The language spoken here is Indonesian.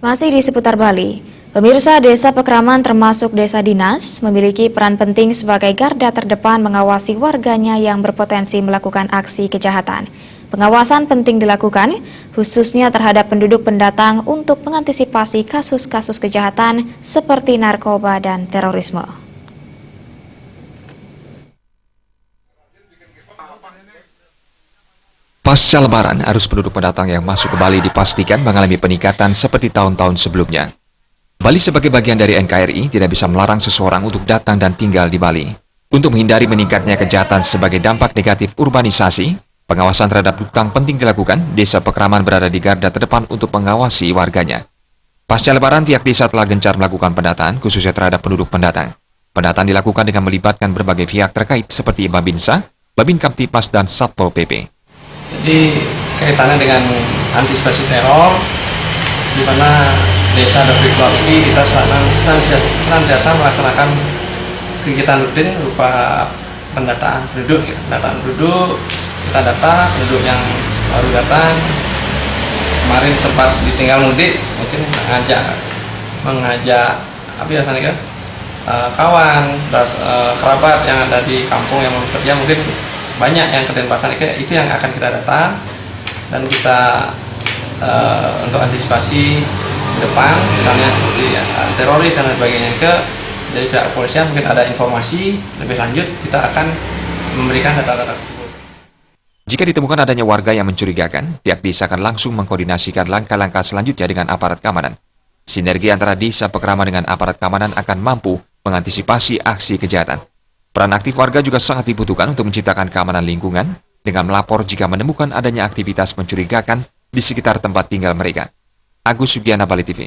Masih di seputar Bali, pemirsa Desa Pekraman termasuk desa dinas memiliki peran penting sebagai garda terdepan mengawasi warganya yang berpotensi melakukan aksi kejahatan. Pengawasan penting dilakukan, khususnya terhadap penduduk pendatang untuk mengantisipasi kasus-kasus kejahatan seperti narkoba dan terorisme. Pasca Lebaran, arus penduduk pendatang yang masuk ke Bali dipastikan mengalami peningkatan seperti tahun-tahun sebelumnya. Bali sebagai bagian dari NKRI tidak bisa melarang seseorang untuk datang dan tinggal di Bali. Untuk menghindari meningkatnya kejahatan sebagai dampak negatif urbanisasi, pengawasan terhadap hutang penting dilakukan. Desa Pekraman berada di garda terdepan untuk mengawasi warganya. Pasca Lebaran, pihak desa telah gencar melakukan pendataan, khususnya terhadap penduduk pendatang. Pendataan dilakukan dengan melibatkan berbagai pihak terkait seperti Babinsa, Babin Kamtipas, dan Satpol PP. Jadi kaitannya dengan antisipasi teror, di mana desa Dabrikluar ini kita senantiasa melaksanakan kegiatan rutin berupa pendataan penduduk. Pendataan penduduk, kita data penduduk yang baru datang. Kemarin sempat ditinggal mudik, mungkin mengajak apa ya kan, kawan, kerabat yang ada di kampung yang mau bekerja, mungkin banyak yang ke Denpasar, itu yang akan kita data dan kita untuk antisipasi ke depan, misalnya seperti teroris dan sebagainya. Dari pihak kepolisian mungkin ada informasi lebih lanjut, kita akan memberikan data-data tersebut. Jika ditemukan adanya warga yang mencurigakan, pihak desa akan langsung mengkoordinasikan langkah-langkah selanjutnya dengan aparat keamanan. Sinergi antara Desa Pekraman dengan aparat keamanan akan mampu mengantisipasi aksi kejahatan. Peran aktif warga juga sangat dibutuhkan untuk menciptakan keamanan lingkungan dengan melapor jika menemukan adanya aktivitas mencurigakan di sekitar tempat tinggal mereka. Agus Sugiana, Bali TV.